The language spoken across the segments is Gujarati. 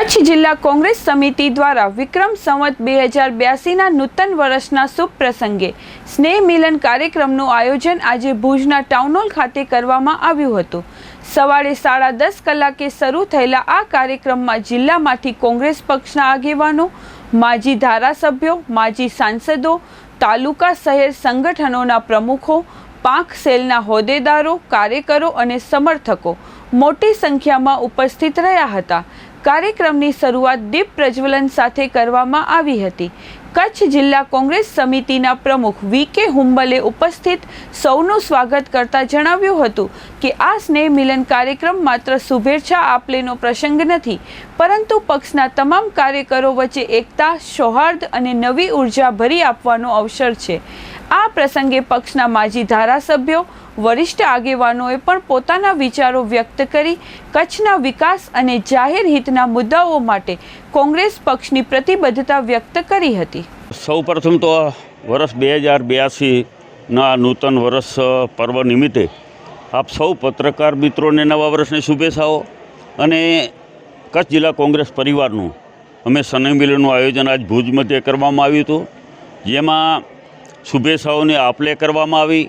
કચ્છ જિલ્લા કોંગ્રેસ સમિતિ દ્વારા વિક્રમ સંવત 2082ના નૂતન વર્ષના શુભ પ્રસંગે સ્નેહ મિલન કાર્યક્રમનું આયોજન આજે ભુજના ટાઉન હોલ ખાતે કરવામાં આવ્યું હતું। સવારે 10:30 કલાકે શરૂ થયેલા આ કાર્યક્રમમાં જિલ્લામાંથી કોંગ્રેસ પક્ષના આગેવાનો, માજી ધારાસભ્યો, માજી સાંસદો, તાલુકા શહેર સંગઠનોના પ્રમુખો, પાંખ સેલના હોદ્દેદારો, કાર્યકરો અને સમર્થકો મોટી સંખ્યામાં ઉપસ્થિત રહ્યા હતા। કાર્યક્રમની શરૂઆત દીપ પ્રજ્વલન સાથે કરવામાં આવી હતી। કચ્છ જિલ્લા કોંગ્રેસ સમિતિના પ્રમુખ વી.કે. હુંબલે ઉપસ્થિત સૌનું સ્વાગત કરતા જણાવ્યું હતું કે આ સ્નેહ મિલન કાર્યક્રમ માત્ર શુભેચ્છા આપલેનો પ્રસંગ નથી, પરંતુ પક્ષના તમામ કાર્યકરો વચ્ચે એકતા, સૌહાર્દ અને નવી ઉર્જા ભરી આપવાનો અવસર છે। આ પ્રસંગે પક્ષના માજી ધારાસભ્યો, વરિષ્ઠ આગેવાનોએ પણ પોતાના વિચારો વ્યક્ત કરી કચ્છના વિકાસ અને જાહેર હિતના મુદ્દાઓ માટે કોંગ્રેસ પક્ષની પ્રતિબદ્ધતા વ્યક્ત કરી હતી। સૌપ્રથમ તો વર્ષ 2082ના નૂતન વર્ષ પર્વ નિમિત્તે આપ સૌ પત્રકાર મિત્રોને નવા વર્ષની શુભેચ્છાઓ અને કચ્છ જિલ્લા કોંગ્રેસ પરિવારનું અમે સ્નેહ મિલનનું આયોજન આજ ભુજ મધ્યે કરવામાં આવ્યું હતું, જેમાં શુભેચ્છાઓની આપલે કરવામાં આવી।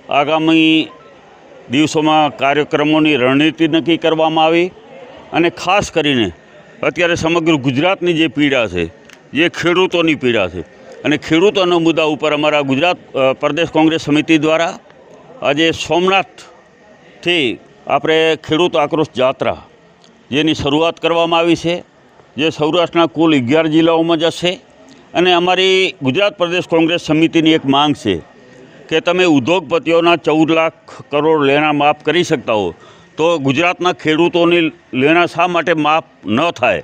આગામી દિવસોમાં કાર્યક્રમોની રણનીતિ નક્કી કરવામાં આવી અને ખાસ કરીને અત્યારે સમગ્ર ગુજરાતની જે પીડા છે, જે ખેડૂતોની પીડા છે અને ખેડૂતોના મુદ્દા ઉપર અમારા ગુજરાત પ્રદેશ કોંગ્રેસ સમિતિ દ્વારા આજે સોમનાથથી આપણે ખેડૂત આક્રોશ જાત્રા જેની શરૂઆત કરવામાં આવી છે, જે સૌરાષ્ટ્રના કુલ 11 જિલ્લાઓમાં જશે। અને અમારી ગુજરાત પ્રદેશ કોંગ્રેસ સમિતિની એક માંગ છે કે તમે ઉદ્યોગપતિઓના 14 લાખ કરોડ લેણા માફ કરી શકતા હો તો ગુજરાતના ખેડૂતોની લેણા શા માટે માફ ન થાય।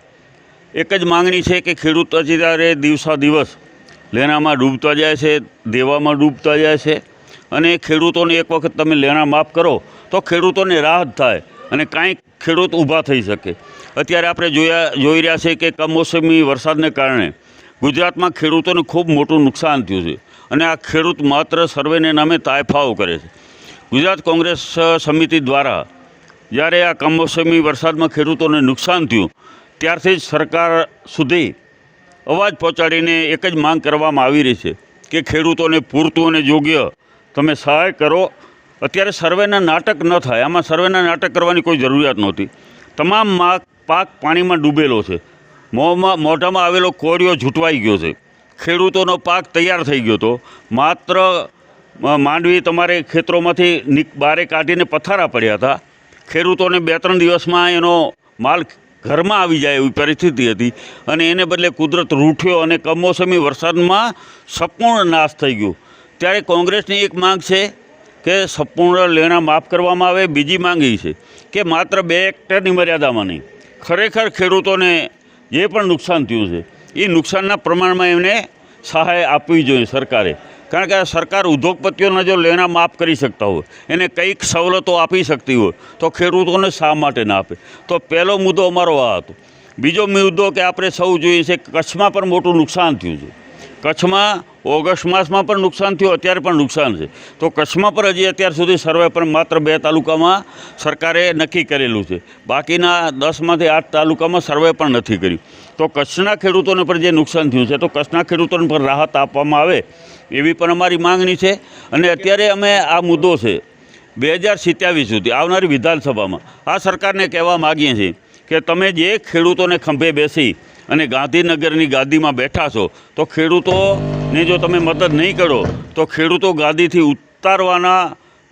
એક જ માંગણી છે કે ખેડૂત અત્યારે દિવસા દિવસ લેણામાં ડૂબતા જાય છે, દેવામાં ડૂબતા જાય છે અને ખેડૂતોને એક વખત તમે લેણા માફ કરો તો ખેડૂતોને રાહત થાય અને કાંઈક ખેડૂત ઊભા થઈ શકે। અત્યારે આપણે જોઈ રહ્યા છે કે કમોસમી વરસાદને કારણે ગુજરાતમાં ખેડૂતોને ખૂબ મોટું નુકસાન થયું છે અને આ ખેડૂત માત્ર સર્વેને નામે તાયફાઓ કરે છે। ગુજરાત કોંગ્રેસ સમિતિ દ્વારા જ્યારે આ કમોસમી વરસાદમાં ખેડૂતોને નુકસાન થયું ત્યારથી જ સરકાર સુધી અવાજ પહોંચાડીને એક જ માંગ કરવામાં આવી રહી છે કે ખેડૂતોને પૂરતું અને યોગ્ય તમે સહાય કરો। અત્યારે સર્વેના નાટક ન થાય, આમાં સર્વેના નાટક કરવાની કોઈ જરૂરિયાત નહોતી। તમામ પાક પાણીમાં ડૂબેલો છે, મોઢામાં આવેલો કોરિયો ઝૂંટવાઈ ગયો છે, ખેડૂતોનો પાક તૈયાર થઈ ગયો હતો, માત્ર માંડવી તમારે ખેતરોમાંથી બારે કાઢીને પથારા પડ્યા હતા। ખેડૂતોને 2-3 દિવસમાં એનો માલ ઘરમાં આવી જાય એવી પરિસ્થિતિ હતી અને એને બદલે કુદરત રૂઠ્યો અને કમોસમી વરસાદમાં સંપૂર્ણ નાશ થઈ ગયો। ત્યારે કોંગ્રેસની એક માંગ છે કે સંપૂર્ણ લેણા માફ કરવામાં આવે। બીજી માંગ એ છે કે માત્ર 2 હેક્ટરની મર્યાદામાં નહીં, ખરેખર ખેડૂતોને જે પણ નુકસાન થયું છે એ નુકસાનના પ્રમાણમાં એમને સહાય આપવી જોઈએ સરકારે, કારણ કે સરકાર ઉદ્યોગપતિઓના જો લેણા માફ કરી શકતા હોય, એને કંઈક સવલતો આપી શકતી હોય તો ખેડૂતોને શા માટે ના આપે। તો પહેલો મુદ્દો અમારો આ હતો। બીજો મુદ્દો કે આપણે સૌ જોઈએ છે કચ્છમાં પણ મોટું નુકસાન થયું છે। કચ્છમાં ઓગસ્ટ માસમાં પણ નુકસાન થયું, અત્યારે પણ નુકસાન છે। તો કચ્છમાં પણ હજી અત્યાર સુધી સર્વે પણ માત્ર 2 તાલુકામાં સરકારે નક્કી કરેલું છે, બાકીના 10માંથી 8 તાલુકામાં સર્વે પણ નથી કર્યું। તો કચ્છના ખેડૂતોને પણ જે નુકસાન થયું છે તો કચ્છના ખેડૂતોને પણ રાહત આપવામાં આવે એવી પણ અમારી માંગણી છે। અને અત્યારે અમે આ મુદ્દો છે 2027 સુધી આવનારી વિધાનસભામાં આ સરકારને કહેવા માગીએ છીએ કે તમે જે ખેડૂતોને ખંભે બેસી અને ગાંધીનગરની ગાદીમાં બેઠા છો તો ખેડૂતોને જો તમે મદદ નહીં કરો તો ખેડૂતો ગાદીથી ઉતારવાના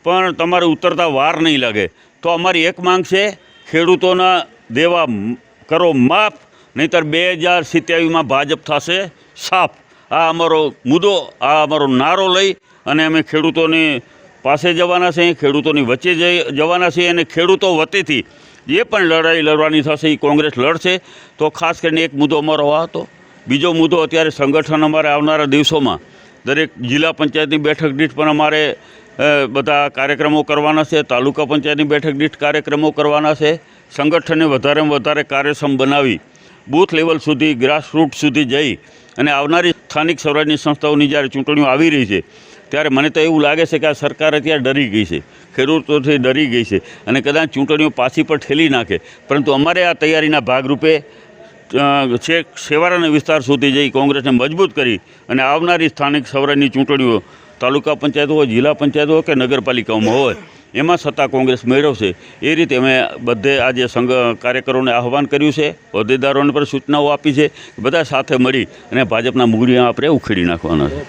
પણ તમારે ઉતરતા વાર નહીં લાગે। તો અમારી એક માંગ છે, ખેડૂતોના દેવા કરો માફ, નહીંતર 2027માં ભાજપ થશે સાફ। આ અમારો મુદ્દો, આ અમારો નારો લઈ અને અમે ખેડૂતોની પાસે જવાના છીએ, ખેડૂતોની વચ્ચે જવાના છીએ અને ખેડૂતો વતીથી જે પણ લડાઈ લડવાની થશે એ કોંગ્રેસ લડશે। તો ખાસ કરીને એક મુદ્દો અમારો આ હતો। બીજો મુદ્દો અત્યારે સંગઠન અમારે આવનારા દિવસોમાં દરેક જિલ્લા પંચાયતની બેઠક દીઠ પણ અમારે બધા કાર્યક્રમો કરવાના છે, તાલુકા પંચાયતની બેઠક દીઠ કાર્યક્રમો કરવાના છે। સંગઠનને વધારેમાં વધારે કાર્યક્ષમ બનાવી બૂથ લેવલ સુધી, ગ્રાસરૂટ સુધી જઈ અને આવનારી સ્થાનિક સ્વરાજની સંસ્થાઓની જ્યારે ચૂંટણીઓ આવી રહી છે ત્યારે મને તો એવું લાગે છે કે આ સરકાર અત્યારે ડરી ગઈ છે, ખેડૂતોથી ડરી ગઈ છે અને કદાચ ચૂંટણીઓ પાછી પર ઠેલી નાખે। પરંતુ અમારે આ તૈયારીના ભાગરૂપે છેક છેવાડાના વિસ્તાર સુધી જઈ કોંગ્રેસને મજબૂત કરી અને આવનારી સ્થાનિક સ્વરાજની ચૂંટણીઓ તાલુકા પંચાયત હોય, જિલ્લા પંચાયત હોય કે નગરપાલિકાઓમાં હોય, એમાં સત્તા કોંગ્રેસ મેળવશે. એ રીતે અમે બધે આજે સંઘ કાર્યકરોને આહવાન કર્યું છે, હોદ્દેદારોને પણ સૂચનાઓ આપી છે. બધા સાથે મળી અને ભાજપના મૂળિયા આપણે ઉખેડી નાખવાના છે.